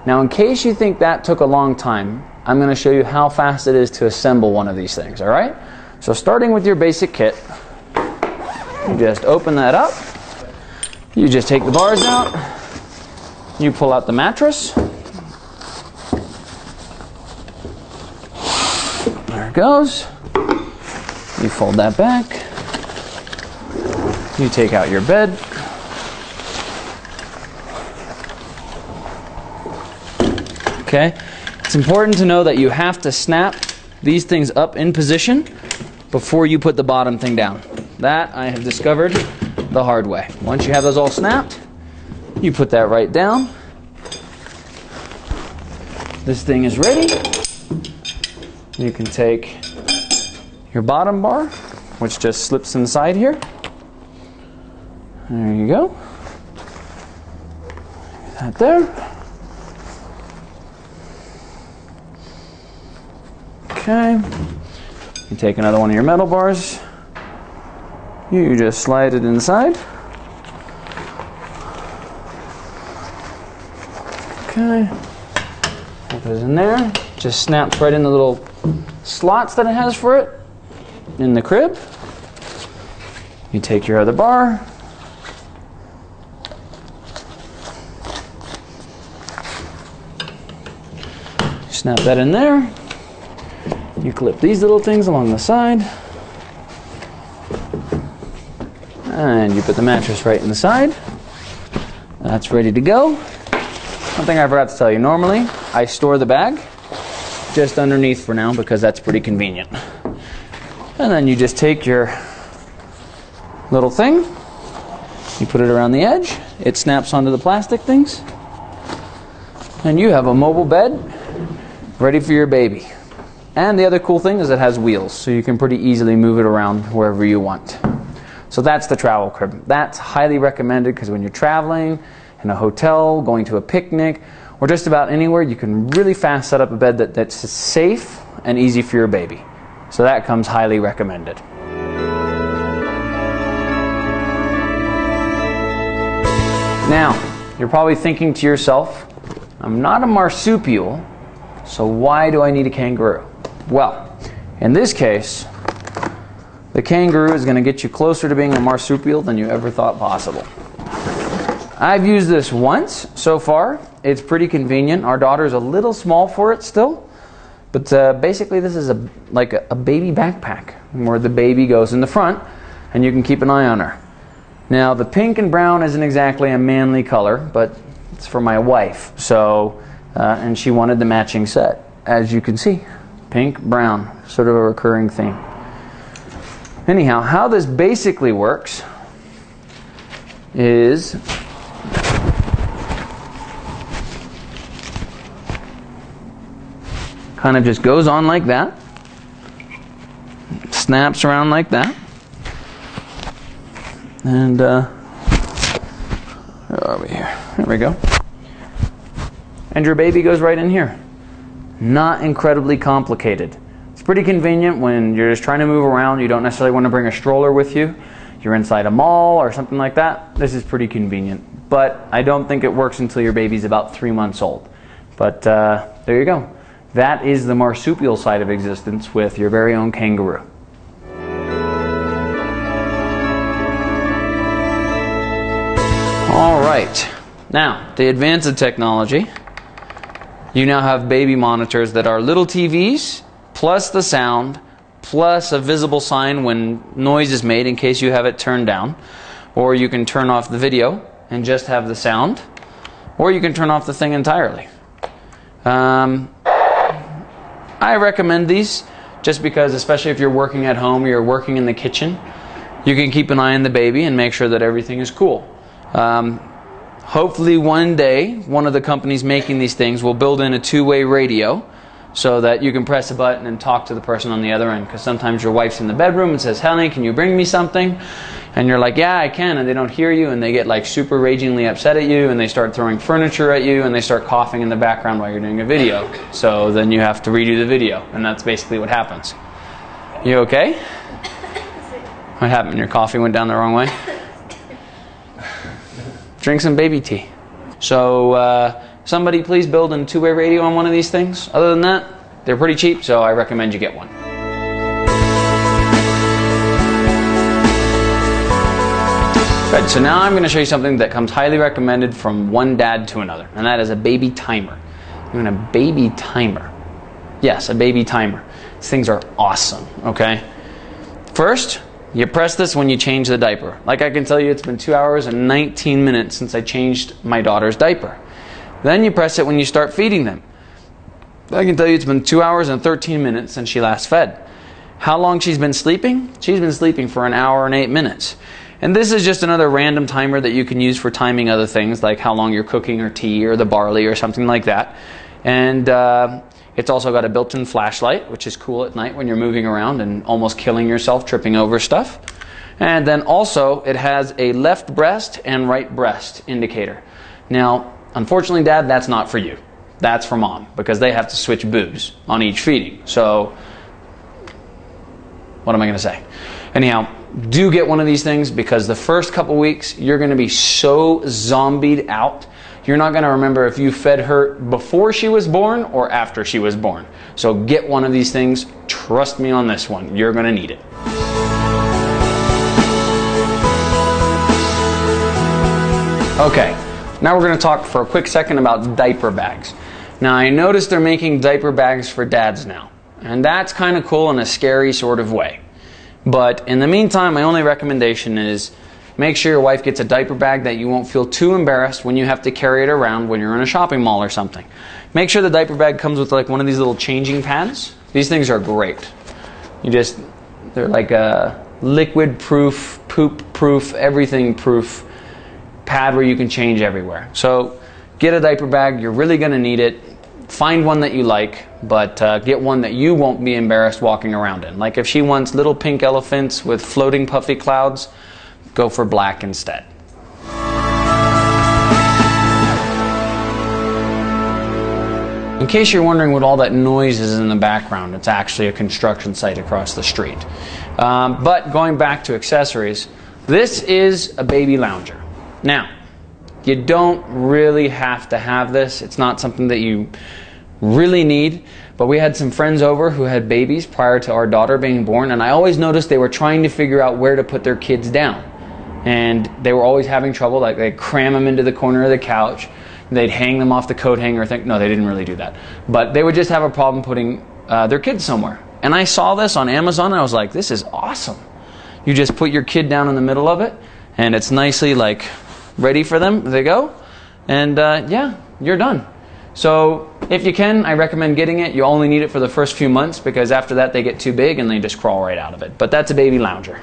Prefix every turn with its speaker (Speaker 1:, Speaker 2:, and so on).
Speaker 1: Now, in case you think that took a long time, I'm going to show you how fast it is to assemble one of these things, all right? So starting with your basic kit, you just open that up. You just take the bars out. You pull out the mattress. There it goes. You fold that back. You take out your bed. Okay. It's important to know that you have to snap these things up in position before you put the bottom thing down. That I have discovered the hard way. Once you have those all snapped, you put that right down. This thing is ready. You can take your bottom bar, which just slips inside here. There you go. That there. Okay. You take another one of your metal bars. You just slide it inside. Okay. Put it in there. Just snaps right in the little slots that it has for it in the crib. You take your other bar. Snap that in there. You clip these little things along the side. And you put the mattress right inside. That's ready to go. One thing I forgot to tell you, normally I store the bag just underneath for now because that's pretty convenient. And then you just take your little thing, you put it around the edge, it snaps onto the plastic things, and you have a mobile bed ready for your baby. And the other cool thing is it has wheels, so you can pretty easily move it around wherever you want. So that's the travel crib. That's highly recommended because when you're traveling, in a hotel, going to a picnic, or just about anywhere, you can really fast set up a bed that's safe and easy for your baby. So that comes highly recommended. Now, you're probably thinking to yourself, I'm not a marsupial, so why do I need a kangaroo? Well, in this case, the kangaroo is going to get you closer to being a marsupial than you ever thought possible. I've used this once so far. It's pretty convenient. Our daughter's a little small for it still, but basically this is like a baby backpack where the baby goes in the front and you can keep an eye on her. Now the pink and brown isn't exactly a manly color, but it's for my wife, so and she wanted the matching set. As you can see, pink, brown, sort of a recurring theme. Anyhow, how this basically works is kind of just goes on like that, snaps around like that, and where are we here? There we go. And your baby goes right in here. Not incredibly complicated. It's pretty convenient when you're just trying to move around. You don't necessarily want to bring a stroller with you. You're inside a mall or something like that. This is pretty convenient. But I don't think it works until your baby's about 3 months old. But there you go. That is the marsupial side of existence with your very own kangaroo. All right. Now, the advance of technology. You now have baby monitors that are little TVs, plus the sound, plus a visible sign when noise is made in case you have it turned down. Or you can turn off the video and just have the sound. Or you can turn off the thing entirely. I recommend these just because, especially if you're working at home or you're working in the kitchen, you can keep an eye on the baby and make sure that everything is cool. Hopefully one day, one of the companies making these things will build in a two-way radio so that you can press a button and talk to the person on the other end. Because sometimes your wife's in the bedroom and says, "Honey, can you bring me something?" And you're like, "Yeah, I can," and they don't hear you, and they get like super ragingly upset at you, and they start throwing furniture at you, and they start coughing in the background while you're doing a video. So then you have to redo the video, and that's basically what happens. You okay? What happened? Your coffee went down the wrong way? Drink some baby tea. So somebody please build a two-way radio on one of these things. Other than that, they're pretty cheap, so I recommend you get one. Good, so now I'm going to show you something that comes highly recommended from one dad to another, and that is a baby timer. You want a baby timer? Yes, a baby timer. These things are awesome, okay? First, you press this when you change the diaper. Like I can tell you, it's been 2 hours and 19 minutes since I changed my daughter's diaper. Then you press it when you start feeding them. I can tell you it's been 2 hours and 13 minutes since she last fed. How long she's been sleeping? She's been sleeping for 1 hour and 8 minutes. And this is just another random timer that you can use for timing other things, like how long you're cooking or tea or the barley or something like that. And it's also got a built-in flashlight, which is cool at night when you're moving around and almost killing yourself, tripping over stuff. And then also it has a left breast and right breast indicator. Now, unfortunately, Dad, that's not for you. That's for Mom, because they have to switch boobs on each feeding. So, what am I going to say? Anyhow, do get one of these things, because the first couple weeks you're going to be so zombied out. You're not going to remember if you fed her before she was born or after she was born. So get one of these things. Trust me on this one. You're going to need it. Okay, now we're going to talk for a quick second about diaper bags. Now I noticed they're making diaper bags for dads now. And that's kind of cool in a scary sort of way. But in the meantime, my only recommendation is make sure your wife gets a diaper bag that you won't feel too embarrassed when you have to carry it around when you're in a shopping mall or something. Make sure the diaper bag comes with like one of these little changing pads. These things are great. They're like a liquid proof, poop proof, everything proof pad where you can change everywhere. So get a diaper bag. You're really going to need it. Find one that you like, but get one that you won't be embarrassed walking around in. Like if she wants little pink elephants with floating puffy clouds, go for black instead. In case you're wondering what all that noise is in the background, it's actually a construction site across the street. But going back to accessories, this is a baby lounger. Now, you don't really have to have this. It's not something that you really need. But we had some friends over who had babies prior to our daughter being born, and I always noticed they were trying to figure out where to put their kids down. And they were always having trouble. Like they'd cram them into the corner of the couch. They'd hang them off the coat hanger. No, they didn't really do that. But they would just have a problem putting their kids somewhere. And I saw this on Amazon, and I was like, this is awesome. You just put your kid down in the middle of it, and it's nicely like ready for them. They go, and yeah, you're done. So if you can, I recommend getting it. You only need it for the first few months, because after that they get too big and they just crawl right out of it. But that's a baby lounger.